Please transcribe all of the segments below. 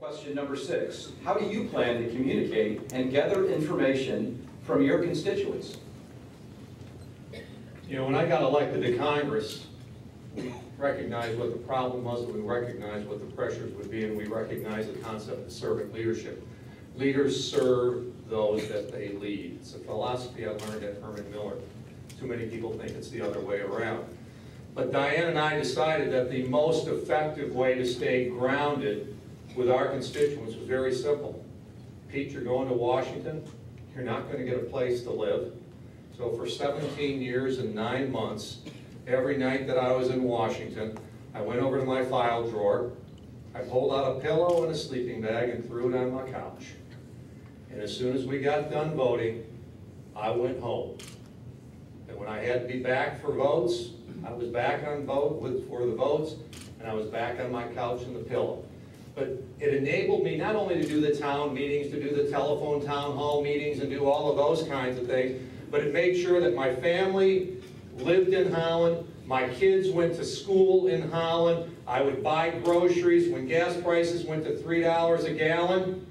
Question number 6. How do you plan to communicate and gather information from your constituents? You know, when I got elected to Congress, we recognized what the problem was, and we recognized what the pressures would be, and we recognized the concept of servant leadership. Leaders serve those that they lead. It's a philosophy I learned at Herman Miller. Too many people think it's the other way around. But Diane and I decided that the most effective way to stay grounded with our constituents was very simple. Pete, you're going to Washington. You're not going to get a place to live. So for 17 years and 9 months, every night that I was in Washington, I went over to my file drawer, I pulled out a pillow and a sleeping bag and threw it on my couch. And as soon as we got done voting, I went home. And when I had to be back for votes, I was back on for the votes, and I was back on my couch and the pillow. But it enabled me not only to do the town meetings, to do the telephone town hall meetings and do all of those kinds of things, but it made sure that my family lived in Holland, my kids went to school in Holland, I would buy groceries. When gas prices went to $3 a gallon,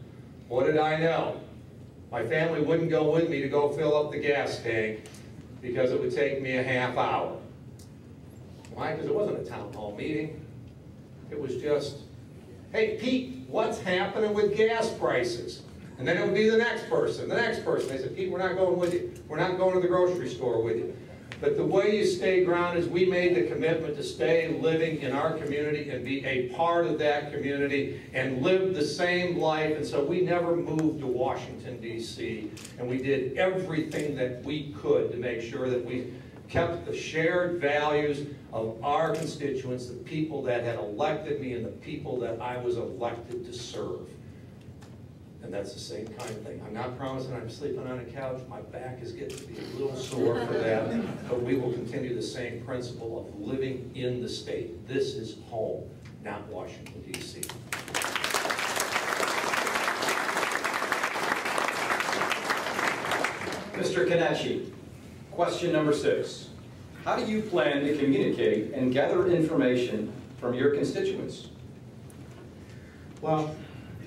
what did I know? My family wouldn't go with me to go fill up the gas tank because it would take me a half hour. Why? Because it wasn't a town hall meeting. It was just, hey, Pete, what's happening with gas prices? And then it would be the next person, the next person. They said, Pete, we're not going with you. We're not going to the grocery store with you. But the way you stay grounded is we made the commitment to stay living in our community and be a part of that community and live the same life. And so we never moved to Washington, D.C. And we did everything that we could to make sure that we kept the shared values of our constituents, the people that had elected me and the people that I was elected to serve. And that's the same kind of thing. I'm not promising I'm sleeping on a couch. My back is getting to be a little sore for that. But we will continue the same principle of living in the state. This is home, not Washington, D.C. Mr. Kanachi, question number 6. How do you plan to communicate and gather information from your constituents? Well,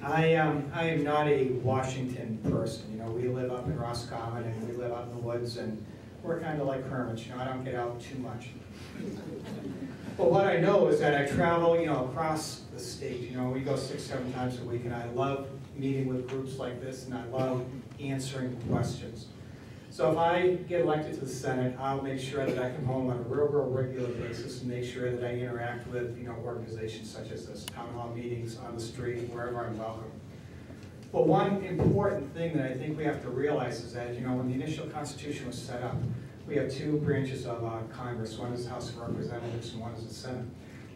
I am not a Washington person. You know, we live up in Roscommon and we live out in the woods, and we're kind of like hermits. You know, I don't get out too much. But what I know is that I travel, you know, across the state. You know, we go 6-7 times a week, and I love meeting with groups like this, and I love answering questions. So if I get elected to the Senate, I'll make sure that I come home on a real regular basis and make sure that I interact with, you know, organizations such as this, town hall meetings, on the street, wherever I'm welcome. But one important thing that I think we have to realize is that, you know, when the initial Constitution was set up, we have 2 branches of Congress. One is the House of Representatives and one is the Senate.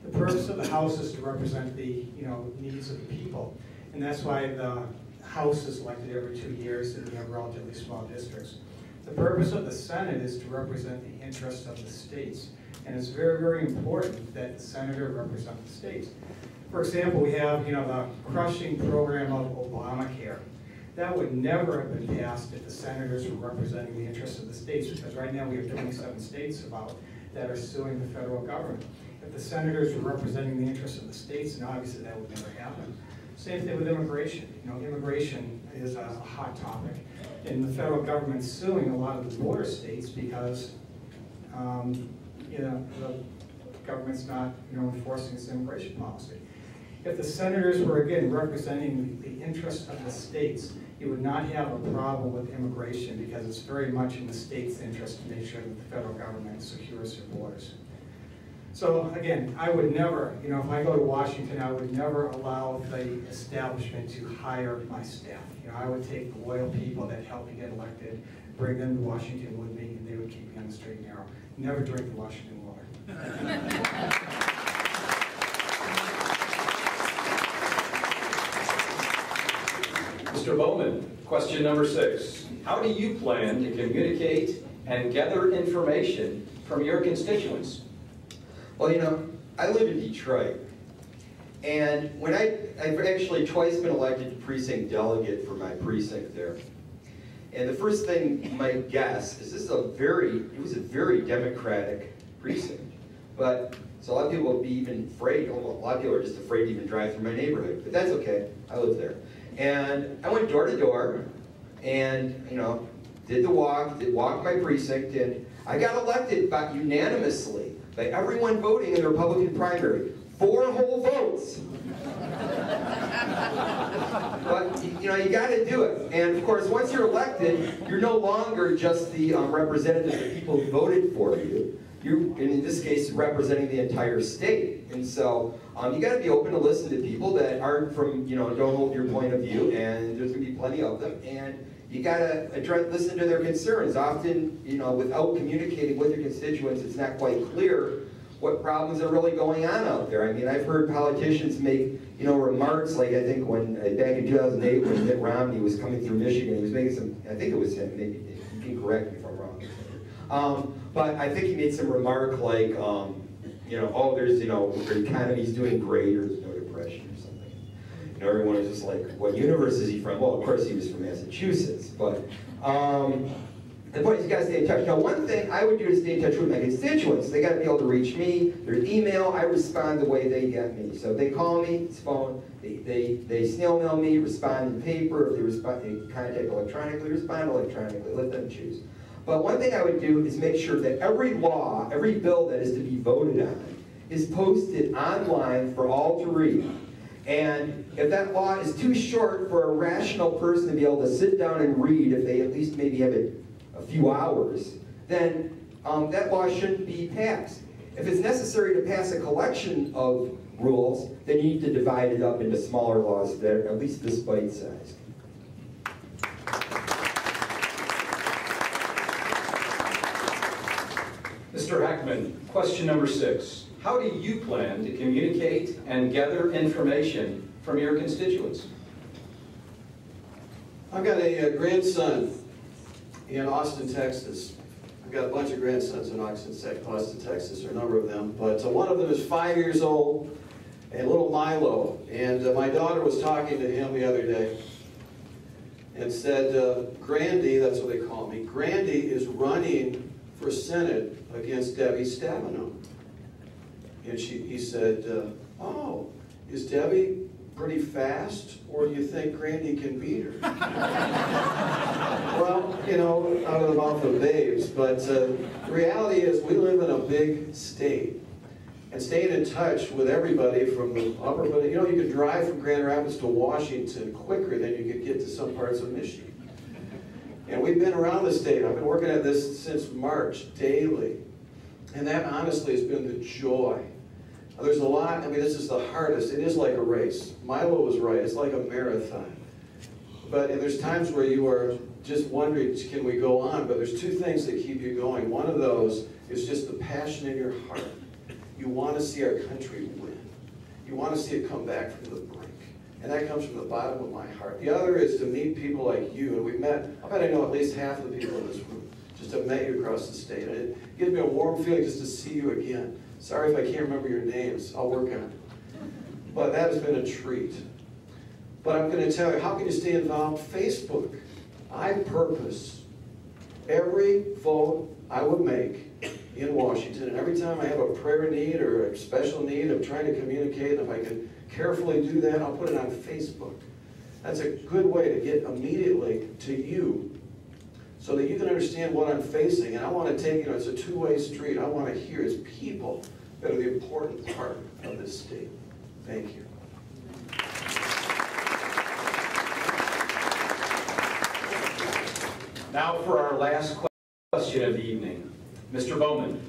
The purpose of the House is to represent the, you know, needs of the people. And that's why the House is elected every 2 years, and we have relatively small districts. The purpose of the Senate is to represent the interests of the states. And it's very important that the senator represent the states. For example, we have, you know, the crushing program of Obamacare. That would never have been passed if the senators were representing the interests of the states, because right now we have 27 states that are suing the federal government. If the senators were representing the interests of the states, then obviously that would never happen. Same thing with immigration. You know, immigration is a hot topic. And the federal government's suing a lot of the border states because, you know, the government's not, you know, enforcing its immigration policy. If the senators were, again, representing the interests of the states, you would not have a problem with immigration because it's very much in the state's interest to make sure that the federal government secures their borders. So again, I would never, you know, if I go to Washington, I would never allow the establishment to hire my staff. You know, I would take the loyal people that helped me get elected, bring them to Washington with me, and they would keep me on the straight and narrow. Never drink the Washington water. Mr. Bowman, question number 6. How do you plan to communicate and gather information from your constituents? Well, you know, I live in Detroit, and when I've actually twice been elected to precinct delegate for my precinct there. And the first thing you might guess is it was a very Democratic precinct. But So a lot of people would be even afraid. A lot of people are just afraid to even drive through my neighborhood, but that's okay. I live there. And I went door to door, and did the walk, walked my precinct, and I got elected unanimously by everyone voting in the Republican primary. 4 whole votes. But you got to do it. And of course, once you're elected, you're no longer just the representative of the people who voted for you. You're, in this case, representing the entire state. And so you got to be open to listen to people that aren't from, don't hold your point of view, and there's going to be plenty of them. And you got to listen to their concerns. Often, without communicating with your constituents, it's not quite clear what problems are really going on out there. I mean, I've heard politicians make, remarks like, I think when, back in 2008, when Mitt Romney was coming through Michigan, he was making some, I think it was him, maybe, you can correct me if I'm wrong. But I think he made some remark like, oh, there's, the economy's doing great, or there's no depression or something. Everyone was just like, what universe is he from? Well, of course he was from Massachusetts, but the point is you gotta stay in touch. Now, one thing I would do to stay in touch with my constituents, they gotta be able to reach me. There's email, I respond the way they get me. So if they call me, it's phone, they snail mail me, respond in paper, if they contact electronically, respond electronically, let them choose. But one thing I would do is make sure that every law, every bill that is to be voted on is posted online for all to read. And if that law is too short for a rational person to be able to sit down and read, if they at least maybe have it a few hours, then that law shouldn't be passed. If it's necessary to pass a collection of rules, then you need to divide it up into smaller laws that are at least this bite-sized. Mr. Hackman, question number 6. How do you plan to communicate and gather information from your constituents? I've got a grandson in Austin, Texas. I've got a bunch of grandsons in Austin, Texas, or a number of them, but one of them is 5 years old, and little Milo, and my daughter was talking to him the other day and said, Grandy, that's what they call me, Grandy is running for Senate against Debbie Stabenow. And he said, oh, is Debbie pretty fast, or do you think Grandy can beat her? Well, out of the mouth of babes, but the reality is we live in a big state. And staying in touch with everybody from the upper, you can drive from Grand Rapids to Washington quicker than you could get to some parts of Michigan. And we've been around the state. I've been working at this since March, daily. And that honestly has been the joy. There's a lot, this is the hardest. It is like a race. Milo was right, it's like a marathon. But there's times where you are just wondering, can we go on? But there's 2 things that keep you going. One of those is just the passion in your heart. You want to see our country win. You want to see it come back from the brink. And that comes from the bottom of my heart. The other is to meet people like you. And we've met, I bet I know at least half of the people in this room. Just have met you across the state. And it gives me a warm feeling just to see you again. Sorry if I can't remember your names. I'll work on it. But that has been a treat. But I'm going to tell you, how can you stay involved? Facebook. I purpose every vote I would make in Washington, and every time I have a prayer need or a special need of trying to communicate, and if I can carefully do that, I'll put it on Facebook. That's a good way to get immediately to you so that you can understand what I'm facing. And I want to take, it's a 2-way street. I want to hear as people that are the important part of this state. Thank you. Now for our last question of the evening. Mr. Bowman.